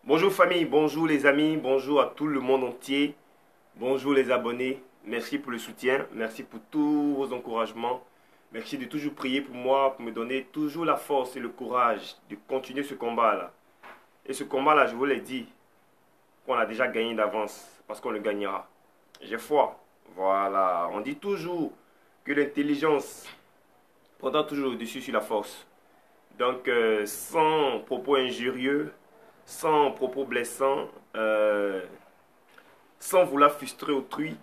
Bonjour famille, bonjour les amis, bonjour à tout le monde entier, bonjour les abonnés, merci pour le soutien, merci pour tous vos encouragements, merci de toujours prier pour moi, pour me donner toujours la force et le courage de continuer ce combat-là. Et ce combat-là, je vous l'ai dit, qu'on a déjà gagné d'avance, parce qu'on le gagnera. J'ai foi, voilà, on dit toujours que l'intelligence prendra toujours au-dessus sur la force. Donc, sans propos injurieux, sans propos blessants, sans vouloir frustrer autrui,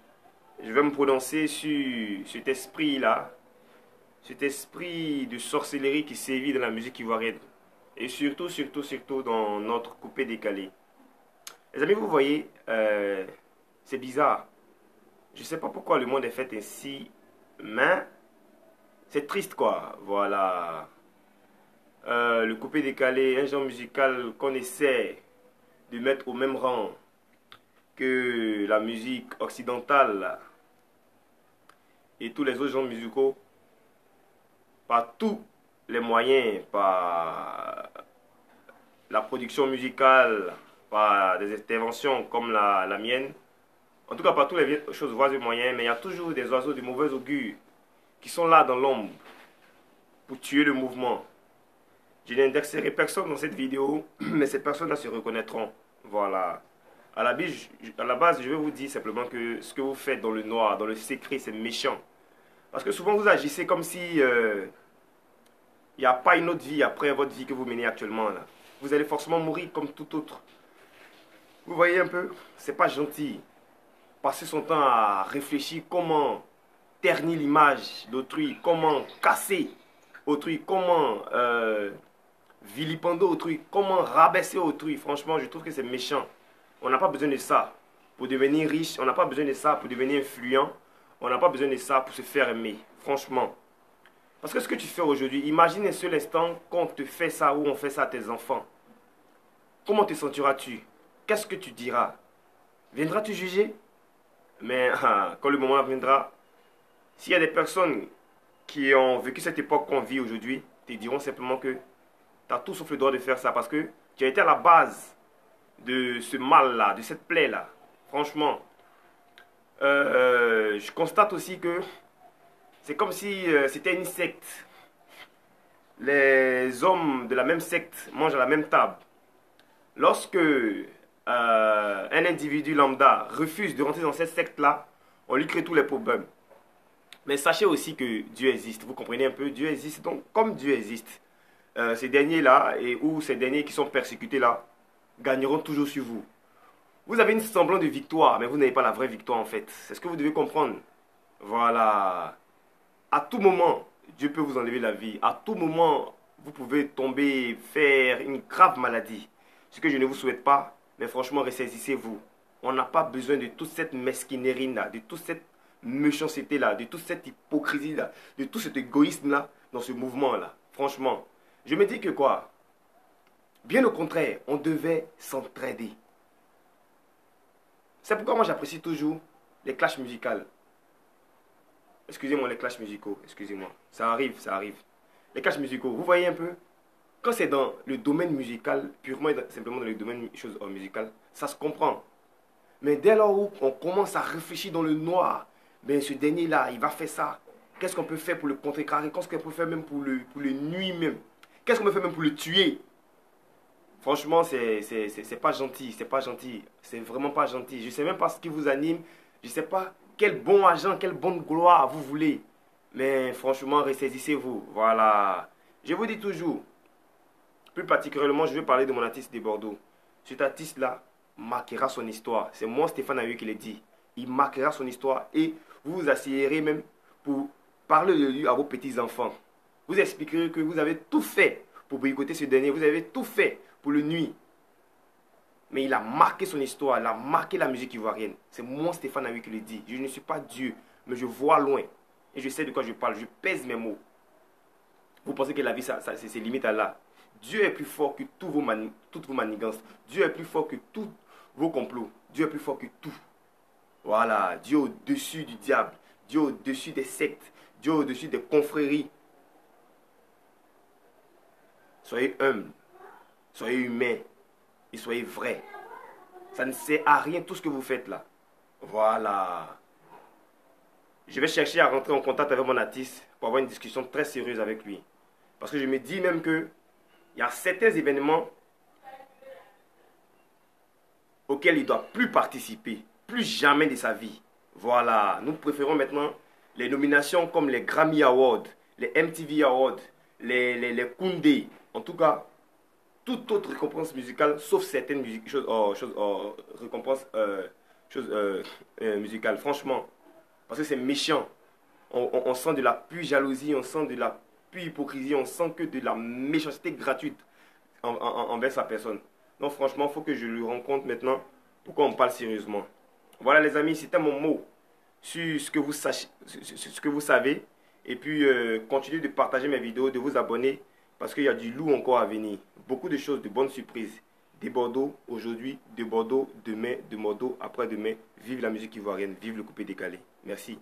je vais me prononcer sur cet esprit-là, cet esprit de sorcellerie qui sévit dans la musique ivoirienne. Et surtout dans notre coupé décalé. Les amis, vous voyez, c'est bizarre. Je ne sais pas pourquoi le monde est fait ainsi, mais c'est triste quoi. Voilà. Le coupé décalé, un genre musical qu'on essaie de mettre au même rang que la musique occidentale et tous les autres genres musicaux, par tous les moyens, par la production musicale, par des interventions comme la mienne, en tout cas par toutes les choses voies et moyens, mais il y a toujours des oiseaux de mauvais augure qui sont là dans l'ombre pour tuer le mouvement. Je n'indexerai personne dans cette vidéo, mais ces personnes-là se reconnaîtront. Voilà. À la base, je vais vous dire simplement que ce que vous faites dans le noir, dans le secret, c'est méchant. Parce que souvent, vous agissez comme si il n'y a pas une autre vie après votre vie que vous menez actuellement. Là. Vous allez forcément mourir comme tout autre. Vous voyez un peu? C'est pas gentil. Passer son temps à réfléchir comment ternir l'image d'autrui, comment casser autrui, comment vilipender autrui, comment rabaisser autrui. Franchement, je trouve que c'est méchant. On n'a pas besoin de ça pour devenir riche. On n'a pas besoin de ça pour devenir influent. On n'a pas besoin de ça pour se faire aimer. Franchement. Parce que ce que tu fais aujourd'hui, imagine un seul instant qu'on te fait ça ou on fait ça à tes enfants. Comment te sentiras-tu? Qu'est-ce que tu diras? Viendras-tu juger? Mais quand le moment viendra, s'il y a des personnes qui ont vécu cette époque qu'on vit aujourd'hui, te diront simplement que tu as tout sauf le droit de faire ça parce que tu as été à la base de ce mal-là, de cette plaie-là. Franchement, je constate aussi que c'est comme si c'était une secte. Les hommes de la même secte mangent à la même table. Lorsque un individu lambda refuse de rentrer dans cette secte-là, on lui crée tous les problèmes. Mais sachez aussi que Dieu existe. Vous comprenez un peu? Dieu existe. Donc, comme Dieu existe, ces derniers-là, ou ces derniers qui sont persécutés là, gagneront toujours sur vous. Vous avez une semblant de victoire, mais vous n'avez pas la vraie victoire en fait. C'est ce que vous devez comprendre. Voilà. À tout moment, Dieu peut vous enlever la vie. À tout moment, vous pouvez tomber, faire une grave maladie. Ce que je ne vous souhaite pas, mais franchement, ressaisissez-vous. On n'a pas besoin de toute cette mesquinerie-là, de toute cette méchanceté-là, de toute cette hypocrisie-là, de tout cet égoïsme-là dans ce mouvement-là. Franchement, je me dis que quoi? Bien au contraire, on devait s'entraider. C'est pourquoi moi j'apprécie toujours les clashs musicales. Excusez-moi, les clashs musicaux, excusez-moi. Ça arrive, ça arrive. Les clashs musicaux, vous voyez un peu? Quand c'est dans le domaine musical, purement et simplement dans le domaine choses musicales, ça se comprend. Mais dès lors où on commence à réfléchir dans le noir, ben ce dernier-là, il va faire ça. Qu'est-ce qu'on peut faire pour le contrecarrer? Qu'est-ce qu'on peut faire même pour le nuire même? Qu'est-ce qu'on peut faire même pour le tuer? Franchement, c'est pas gentil, c'est pas gentil. C'est vraiment pas gentil. Je sais même pas ce qui vous anime. Je sais pas quel bon agent, quelle bonne gloire vous voulez. Mais franchement, ressaisissez-vous. Voilà. Je vous dis toujours, plus particulièrement, je vais parler de mon artiste de Bordeaux. Cet artiste-là marquera son histoire. C'est moi, Stéphane Ayoub, qui l'ai dit. Il marquera son histoire et vous vous asseyerez même pour parler de lui à vos petits-enfants. Vous expliquerez que vous avez tout fait pour boycotter ce dernier. Vous avez tout fait pour le nuire. Mais il a marqué son histoire, il a marqué la musique ivoirienne. C'est moi, Stéphane Ayoub, qui le dit. Je ne suis pas Dieu, mais je vois loin. Et je sais de quoi je parle. Je pèse mes mots. Vous pensez que la vie, c'est limite à là. Dieu est plus fort que toutes vos manigances. Dieu est plus fort que tous vos complots. Dieu est plus fort que tout. Voilà. Dieu au-dessus du diable. Dieu au-dessus des sectes. Dieu au-dessus des confréries. Soyez humbles. Soyez humains. et soyez vrai. Ça ne sert à rien tout ce que vous faites là. Voilà. Je vais chercher à rentrer en contact avec mon artiste pour avoir une discussion très sérieuse avec lui. Parce que je me dis même que il y a certains événements auxquels il ne doit plus participer. Plus jamais de sa vie. Voilà. Nous préférons maintenant les nominations comme les Grammy Awards, les MTV Awards, les Koundé. En tout cas, toute autre récompense musicale, sauf certaines récompenses musicales. Franchement, parce que c'est méchant. On sent de la pure jalousie, on sent de la pure hypocrisie, on sent que de la méchanceté gratuite envers sa personne. Donc franchement, il faut que je le rencontre maintenant pour qu'on parle sérieusement. Voilà les amis, c'était mon mot sur ce que vous sachez, ce que vous savez. Et puis, continuez de partager mes vidéos, de vous abonner, parce qu'il y a du lourd encore à venir. Beaucoup de choses, de bonnes surprises. De Bordeaux aujourd'hui, de Bordeaux demain, de Bordeaux après-demain. Vive la musique ivoirienne, vive le coupé décalé. Merci.